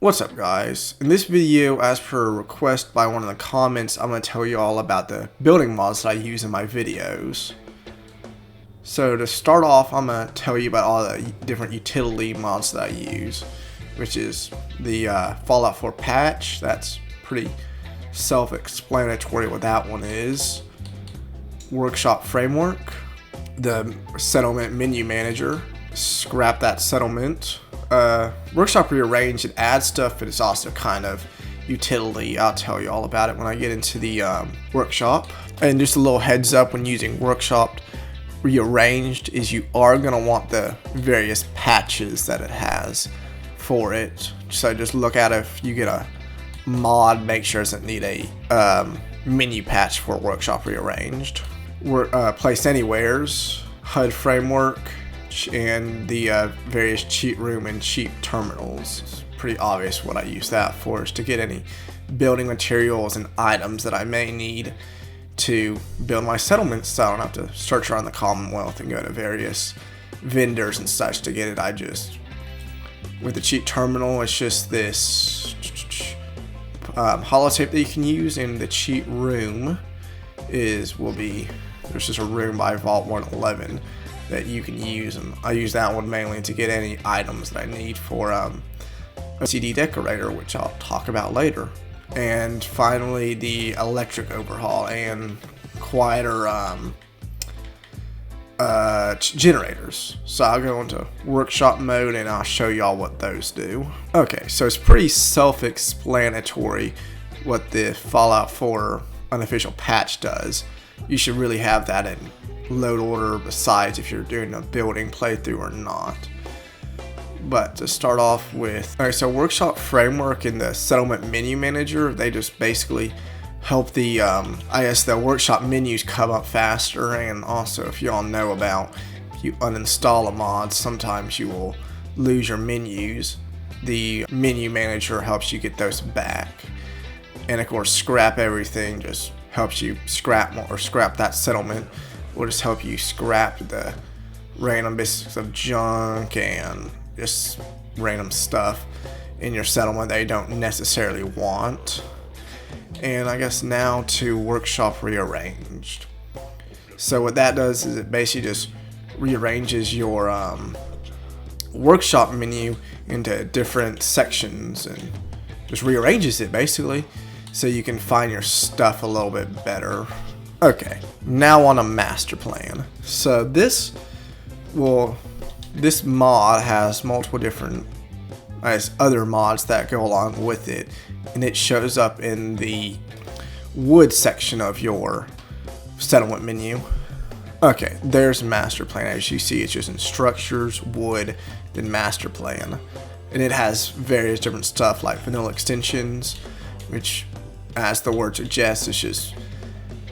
What's up guys? In this video, as per request by one of the comments, I'm going to tell you all about the building mods that I use in my videos. So to start off, I'm going to tell you about all the different utility mods that I use, which is the Fallout 4 patch. That's pretty self-explanatory what that one is. Workshop framework, the settlement menu manager, scrap that settlement. Workshop rearrange, it adds stuff, but it's also kind of utility. I'll tell you all about it when I get into the workshop. And just a little heads up when using workshop rearranged is you are going to want the various patches that it has for it. So just look at it. If you get a mod, make sure it doesn't need a menu patch for workshop rearranged. Place anywheres, HUD framework, and the various cheat room and cheat terminals. It's pretty obvious what I use that for, is to get any building materials and items that I may need to build my settlements, so I don't have to search around the Commonwealth and go to various vendors and such to get it. With the cheat terminal, it's just this holotape that you can use, and the cheat room there's just a room by Vault 111 that you can use, and I use that one mainly to get any items that I need for a CD decorator, which I'll talk about later. And finally, the electric overhaul and quieter generators. So I'll go into workshop mode and I'll show y'all what those do. Okay, so it's pretty self-explanatory what the Fallout 4 unofficial patch does. You should really have that in load order besides if you're doing a building playthrough or not. But to start off with, alright, so workshop framework and the settlement menu manager, they just basically help the the workshop menus come up faster. And also, if y'all know about, if you uninstall a mod, sometimes you will lose your menus. The menu manager helps you get those back. And of course, scrap everything just helps you scrap that settlement. Will just help you scrap the random bits of junk and just random stuff in your settlement that you don't necessarily want. And I guess now to workshop rearranged. So what that does is it basically just rearranges your workshop menu into different sections and just rearranges it basically so you can find your stuff a little bit better. Okay, now on a master plan. So this mod has multiple different other mods that go along with it, and it shows up in the wood section of your settlement menu. Okay, there's master plan. As you see, it's just in structures, wood, then master plan. And it has various different stuff like vanilla extensions, which, as the word suggests, is just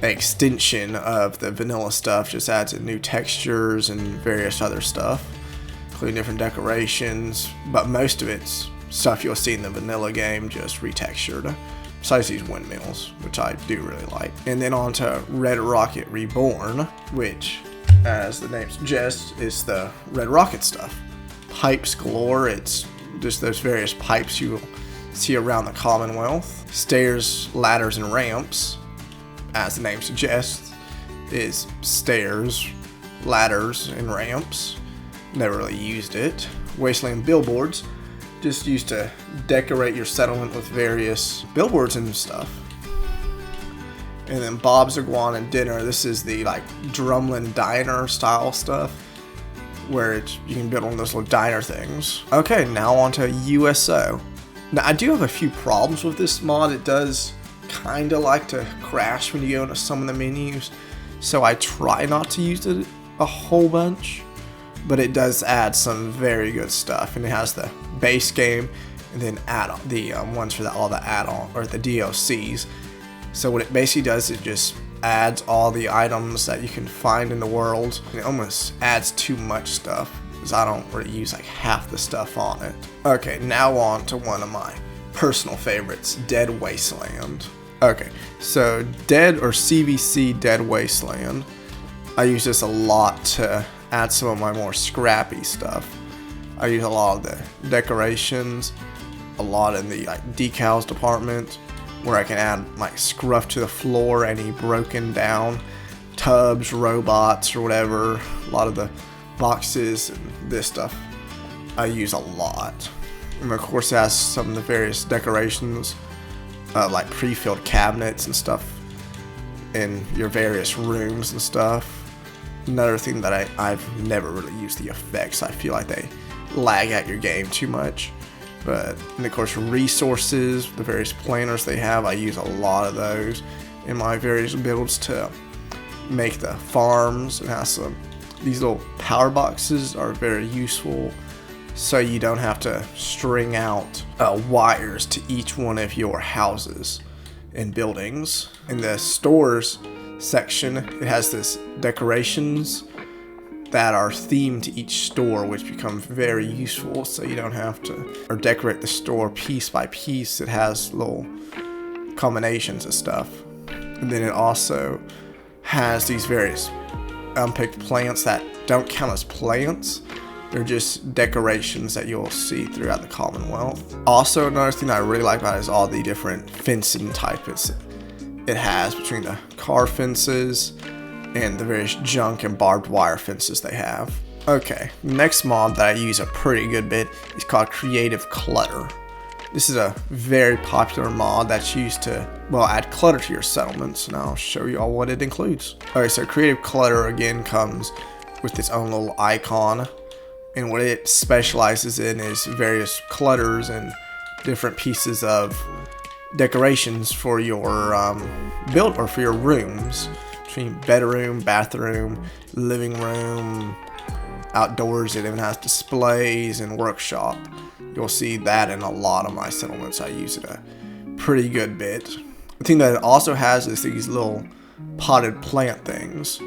an extension of the vanilla stuff, just adds in new textures and various other stuff, including different decorations, but most of it's stuff you'll see in the vanilla game, just retextured, besides these windmills, which I do really like. And then on to Red Rocket Reborn, which, as the name suggests, is the Red Rocket stuff. Pipes galore, it's just those various pipes you will see around the Commonwealth. Stairs, ladders, and ramps, as the name suggests, is stairs, ladders, and ramps. Never really used it. Wasteland billboards, just used to decorate your settlement with various billboards and stuff. And then Bob's Iguana Dinner, this is the Drumlin Diner style stuff, where you can build one of those little diner things. Okay, now on to USO. Now I do have a few problems with this mod. It does kinda like to crash when you go into some of the menus, so I try not to use it a whole bunch, but it does add some very good stuff. And it has the base game and then add-on, the ones for all the add-on or the DLCs. So what it basically does, it just adds all the items that you can find in the world, and it almost adds too much stuff because I don't really use half the stuff on it. Okay, now on to one of my personal favorites, Dead Wasteland. Okay, so Dead or CVC Dead Wasteland, I use this a lot to add some of my more scrappy stuff. I use a lot of the decorations a lot in the like decals department, where I can add like scruff to the floor, any broken down tubs, robots, or whatever. A lot of the boxes and this stuff I use a lot. And of course it has some of the various decorations, like pre-filled cabinets and stuff in your various rooms and stuff. Another thing that I've never really used the effects. I feel like they lag at your game too much. But, and of course, resources, the various planners they have, I use a lot of those in my various builds to make the farms. And have some, these little power boxes are very useful, so you don't have to string out wires to each one of your houses and buildings. In the stores section, it has this decorations that are themed to each store, which become very useful, so you don't have to decorate the store piece by piece. It has little combinations of stuff. And then it also has these various unpicked plants that don't count as plants. They're just decorations that you'll see throughout the Commonwealth. Also, another thing that I really like about it is all the different fencing types it has between the car fences and the various junk and barbed wire fences they have. Okay, next mod that I use a pretty good bit is called Creative Clutter. This is a very popular mod that's used to, well, add clutter to your settlements, and I'll show you all what it includes. Alright, so Creative Clutter again comes with its own little icon, and what it specializes in is various clutters and different pieces of decorations for your build or for your rooms. Between bedroom, bathroom, living room, outdoors. It even has displays and workshop. You'll see that in a lot of my settlements. I use it a pretty good bit. The thing that it also has is these little potted plant things,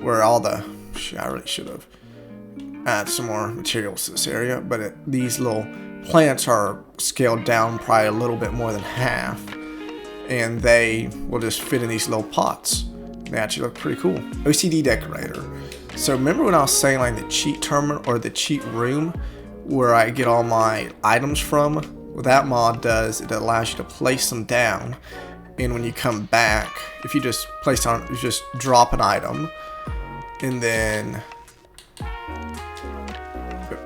where all the, I really should have added some more materials to this area, but these little plants are scaled down probably a little bit more than half, and they will just fit in these little pots. They actually look pretty cool. OCD decorator. So remember when I was saying like the cheat terminal or the cheat room where I get all my items from? What that mod does, it allows you to place them down, and when you come back, if you just place on, you just drop an item, and then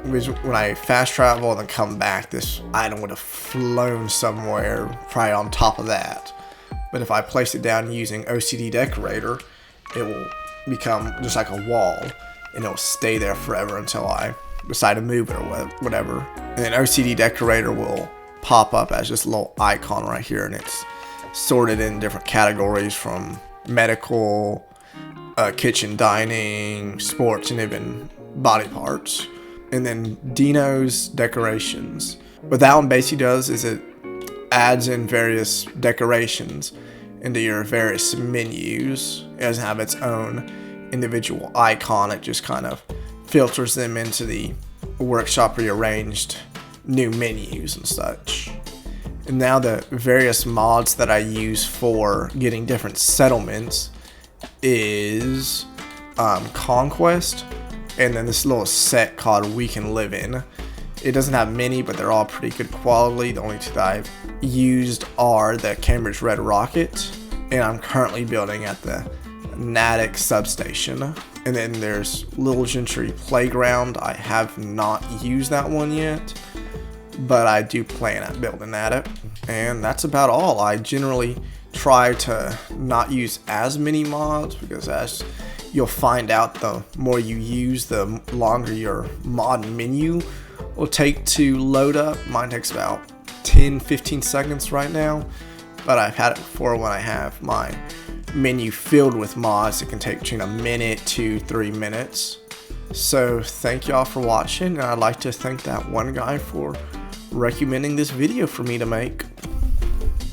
when I fast travel and then come back, this item would have flown somewhere probably on top of that. But if I place it down using OCD decorator, it will become just like a wall, and it will stay there forever until I decide to move it or whatever. And then OCD decorator will pop up as just a little icon right here, and it's sorted in different categories from medical, kitchen, dining, sports, and even body parts. And then Dino's decorations. What that one basically does is it adds in various decorations into your various menus. It doesn't have its own individual icon. It just kind of filters them into the workshop rearranged new menus and such. And now the various mods that I use for getting different settlements is Conquest, and then this little set called We Can Live In. It doesn't have many, but they're all pretty good quality. The only two that I've used are the Cambridge Red Rocket, and I'm currently building at the Natick substation. And then there's Little Gentry Playground. I have not used that one yet, but I do plan on building at it. And that's about all. I generally try to not use as many mods, because as you'll find out, the more you use, the longer your mod menu will take to load up. Mine takes about 10-15 seconds right now, but I've had it before when I have my menu filled with mods. It can take between a minute to 3 minutes. So thank y'all for watching, and I'd like to thank that one guy for recommending this video for me to make.